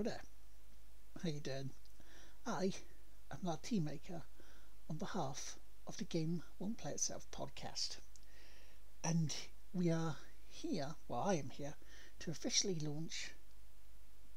Hello there, how you doing? I am the team maker on behalf of the Game Won't Play Itself podcast, and we are here, well I am here, to officially launch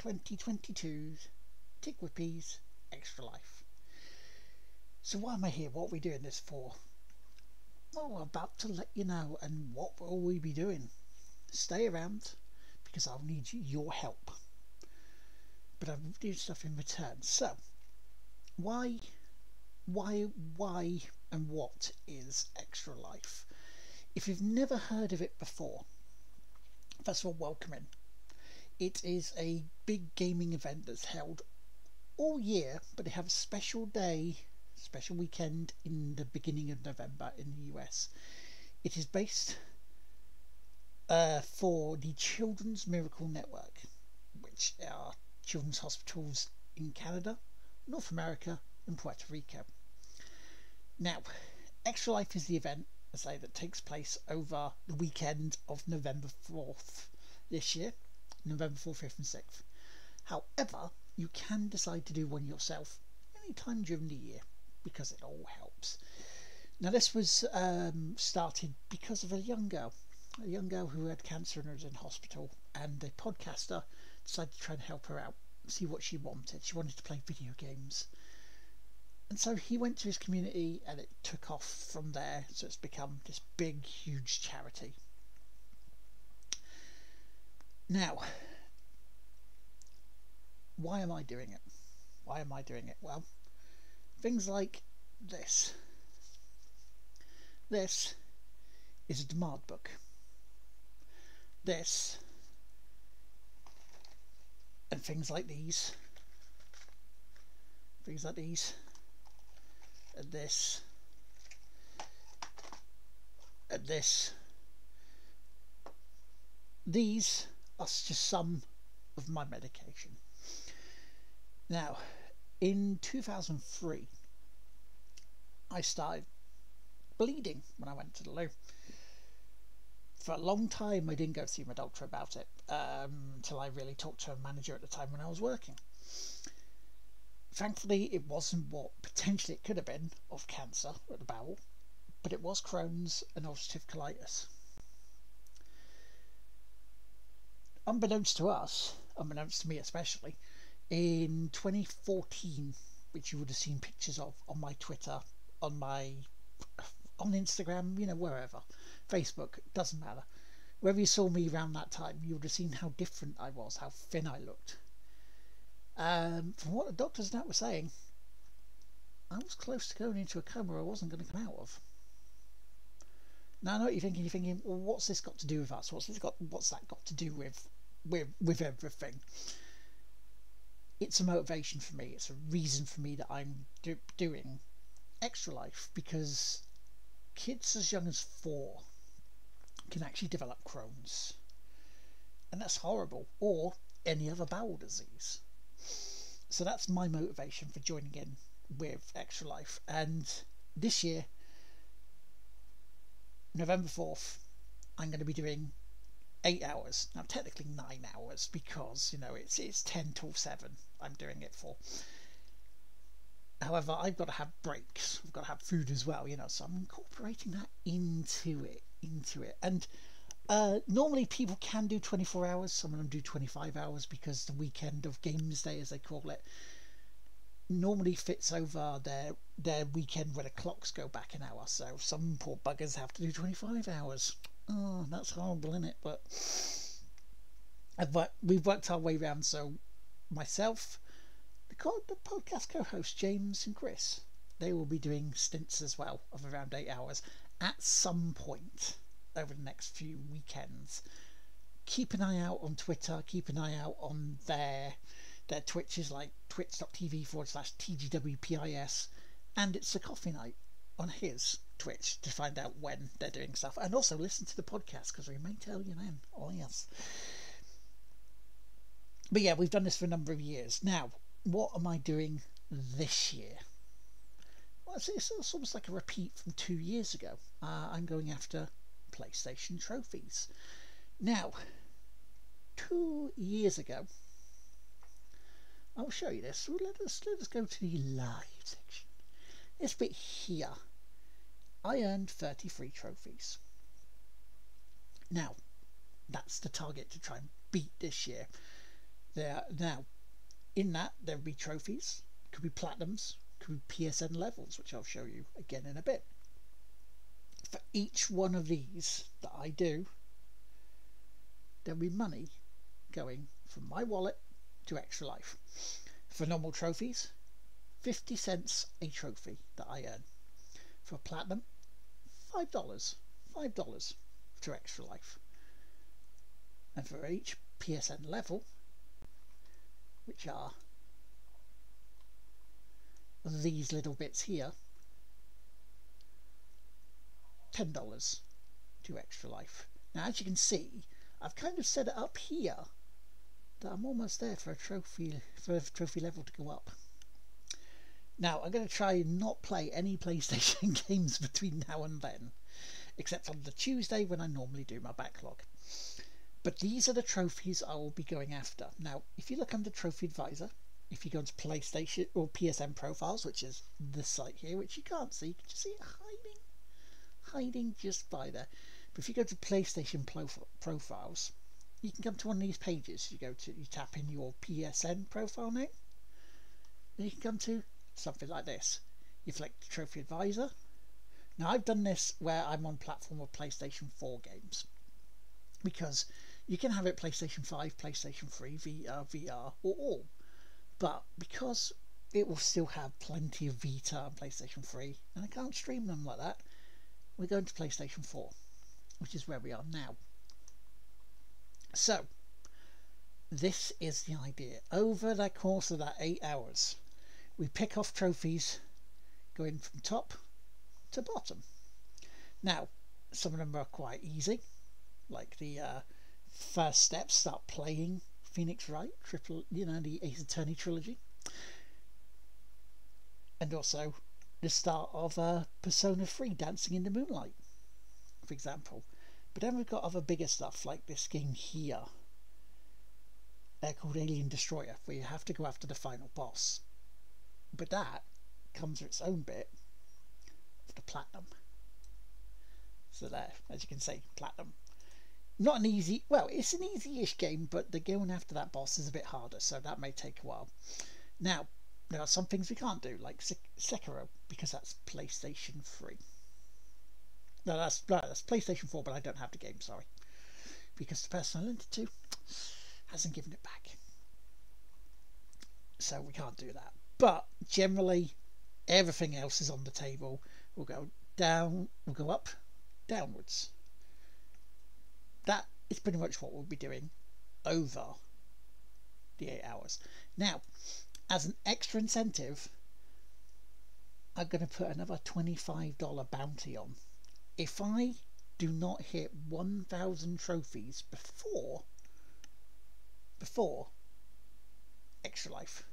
2022's TGWPIS ExtraLife. So why am I here? What are we doing this for? Well, we're about to let you know, and what will we be doing? Stay around, because I'll need your help. But I'm doing stuff in return. So, why, and what is ExtraLife? If you've never heard of it before, first of all, welcome in. It is a big gaming event that's held all year, but they have a special day, special weekend in the beginning of November in the US. It is based for the Children's Miracle Network, which are children's hospitals in Canada, North America and Puerto Rico. Now, ExtraLife is the event, as I say, that takes place over the weekend of November 4th this year, November 4th, 5th and 6th. However, you can decide to do one yourself any time during the year, because it all helps. Now, this was started because of a young girl who had cancer and was in hospital, and the podcaster decided to try and help her out, see what she wanted. She wanted to play video games, and so he went to his community and it took off from there. So it's become this big, huge charity. Now, why am I doing it? Well, things like this is a demand book. This and things like these, and this, and this. These are just some of my medication. Now, in 2003, I started bleeding when I went to the loo. For a long time I didn't go see my doctor about it, until I really talked to a manager at the time when I was working. Thankfully it wasn't what potentially it could have been of cancer at the bowel, but it was Crohn's and ulcerative colitis. Unbeknownst to me especially, in 2014, which you would have seen pictures of on my Twitter, on Instagram, wherever, Facebook, doesn't matter. Wherever you saw me around that time, you would have seen how different I was, how thin I looked. From what the doctors now were saying, I was close to going into a coma I wasn't going to come out of. Now I know what you're thinking. You're thinking, well, what's this got to do with us? What's that got to do with everything? It's a motivation for me. It's a reason for me that I'm doing ExtraLife, because kids as young as 4 can actually develop Crohn's, and that's horrible, or any other bowel disease. So that's my motivation for joining in with ExtraLife. And this year, November 4th, I'm going to be doing 8 hours. Now technically 9 hours, because it's 10 till 7 I'm doing it for. However, I've got to have breaks, I've got to have food as well, so I'm incorporating that into it. And normally people can do 24 hours, some of them do 25 hours, because the weekend of Games Day, as they call it, normally fits over their weekend where the clocks go back an hour. So some poor buggers have to do 25 hours. Oh, that's horrible, isn't it? But we've worked our way around. So myself, the podcast co-hosts James and Chris, they will be doing stints as well of around 8 hours at some point over the next few weekends. Keep an eye out on Twitter, keep an eye out on their Twitches, like twitch.tv/TGWPIS, and it's a coffee night on his Twitch to find out when they're doing stuff, and also listen to the podcast, because we may tell you then. Oh yes. But yeah, we've done this for a number of years now. What am I doing this year? Well, it's almost like a repeat from 2 years ago. I'm going after PlayStation trophies. Now, 2 years ago, I'll show you this. So let us go to the live section. This bit here, I earned 33 trophies. Now, that's the target to try and beat this year. Now, in that, there'll be trophies, could be platinums, could be PSN levels, which I'll show you again in a bit. For each one of these that I do, there'll be money going from my wallet to ExtraLife. For normal trophies, 50 cents a trophy that I earn. For platinum, $5 to ExtraLife. And for each PSN level, which are these little bits here, $10 to ExtraLife. Now, as you can see, I've kind of set it up here that I'm almost there for a trophy level to go up. Now, I'm going to try and not play any PlayStation games between now and then, except on the Tuesday when I normally do my backlog. But these are the trophies I will be going after. Now, if you look under Trophy Advisor, if you go to PlayStation or PSN profiles, which is this site here, which you can't see, can you see it hiding just by there? But if you go to PlayStation profiles, you can come to one of these pages. You tap in your PSN profile name, and you can come to something like this. You select Trophy Advisor. Now, I've done this where I'm on platform of PlayStation 4 games, because you can have it PlayStation 5, PlayStation 3, VR, or all. But because it will still have plenty of Vita and PlayStation 3, and I can't stream them like that, we're going to PlayStation 4, which is where we are now. So, this is the idea. Over the course of that 8 hours, we pick off trophies going from top to bottom. Now, some of them are quite easy, like the first step, start playing Phoenix Wright, the Ace Attorney trilogy, and also the start of Persona 3, Dancing in the Moonlight, for example. But then we've got other bigger stuff like this game here. They're called Alien Destroyer, where you have to go after the final boss. But that comes with its own bit of the platinum. So there, as you can see, platinum. Not an easy, well, it's an easy-ish game, but the going after that boss is a bit harder, so that may take a while. Now, there are some things we can't do, like Sekiro, because that's PlayStation 3. No, that's PlayStation 4, but I don't have the game, sorry. Because the person I lent it to hasn't given it back. So we can't do that. But generally, everything else is on the table. We'll go down, we'll go up, downwards. That is pretty much what we'll be doing over the 8 hours. Now, as an extra incentive, I'm going to put another $25 bounty on. If I do not hit 1,000 trophies before ExtraLife,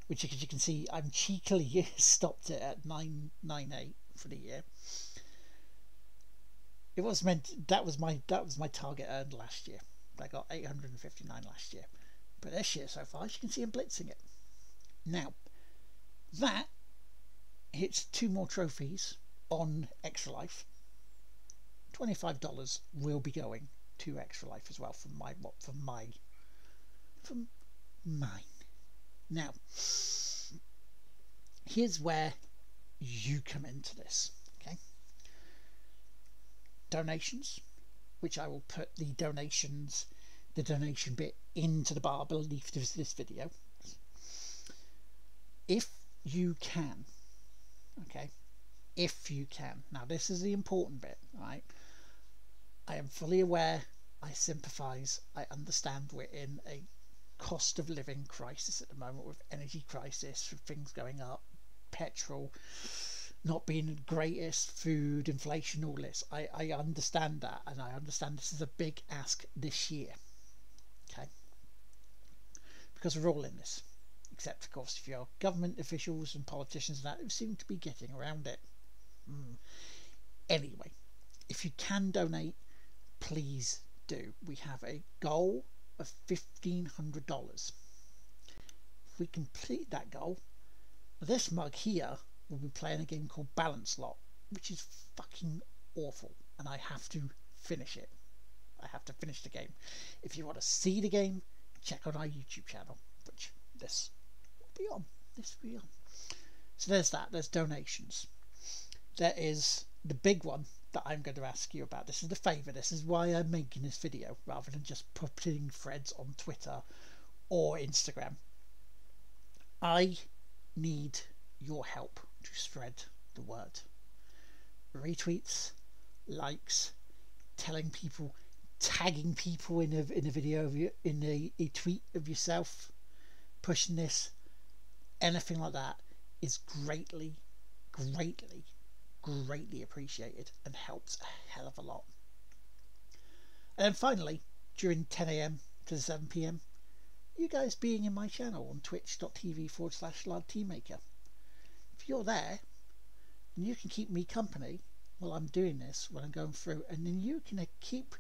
which, as you can see, I'm cheekily stopped it at 998 for the year. It was meant, that was my target earned last year. I got 859 last year. But this year so far, as you can see, I'm blitzing it. Now, that hits 2 more trophies on ExtraLife. $25 will be going to ExtraLife as well from mine. Now, here's where you come into this. Okay, donations, which I will put the donation bit into the bar beneath this video. If you can, okay, if you can. Now, this is the important bit, right? I am fully aware, I sympathise, I understand we're in a cost of living crisis at the moment, with energy crisis, with things going up, petrol not being the greatest, food, inflation, all this. I understand that, and I understand this is a big ask this year, okay, because we're all in this, except of course if you're government officials and politicians and that, who seem to be getting around it. Anyway, if you can donate, please do. We have a goal of $1,500. we complete that goal, this mug here will be playing a game called Balance Lot, which is fucking awful, and I have to finish it. I have to finish the game. If you want to see the game, check out our YouTube channel, which this will be on. So there's that. There's donations. There is the big one that I'm going to ask you about. This is the favour. This is why I'm making this video rather than just putting threads on Twitter or Instagram. I need your help to spread the word. Retweets, likes, telling people, tagging people in a video of you, in a tweet of yourself, pushing this, anything like that is greatly appreciated and helps a hell of a lot. And then finally, during 10 AM to 7 PM, you guys being in my channel on twitch.tv/LardTeammaker. If you're there, and you can keep me company while I'm doing this, while I'm going through, and then you can keep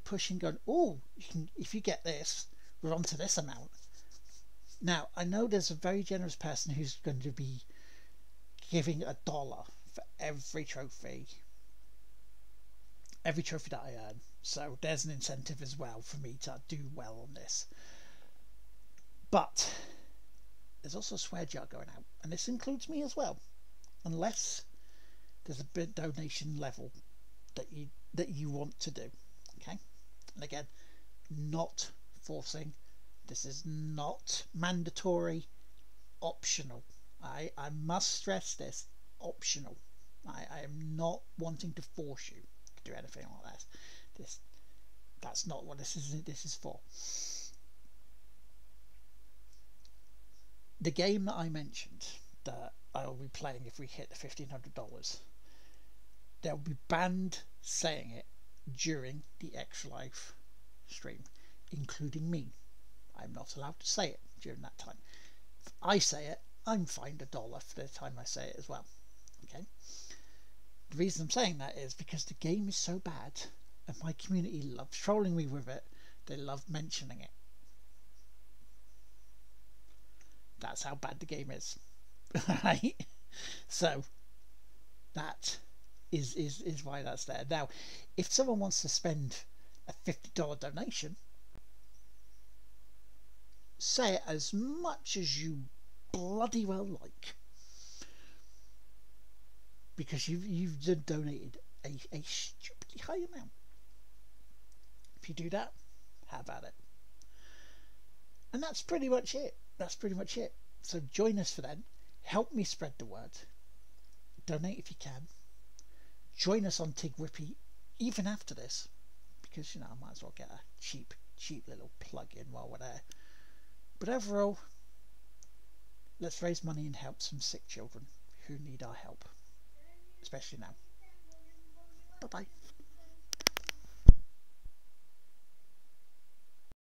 pushing, going, oh, you can, if you get this, we're on to this amount. Now, I know there's a very generous person who's going to be giving $1 for every trophy that I earn. So there's an incentive as well for me to do well on this. But there's also a swear jar going out, and this includes me as well, unless there's a big donation level that you want to do. Okay, and again, not forcing. This is not mandatory, optional. I must stress this, optional. I am not wanting to force you to do anything like that. That's not what this is for. The game that I mentioned that I will be playing if we hit the $1,500, they'll be banned saying it during the ExtraLife stream, including me. I'm not allowed to say it during that time. If I say it, I'm fined $1 for the time I say it as well. Okay. The reason I'm saying that is because the game is so bad, and my community loves trolling me with it. They love mentioning it. That's how bad the game is. Right? So that is why that's there. Now, if someone wants to spend a $50 donation, say it as much as you bloody well like, because you've donated a stupidly high amount. If you do that, have at it. And that's pretty much it. So join us for then. Help me spread the word. Donate if you can. Join us on TGWPIS even after this, because I might as well get a cheap little plug-in while we're there. But overall, let's raise money and help some sick children who need our help, especially now. Bye bye.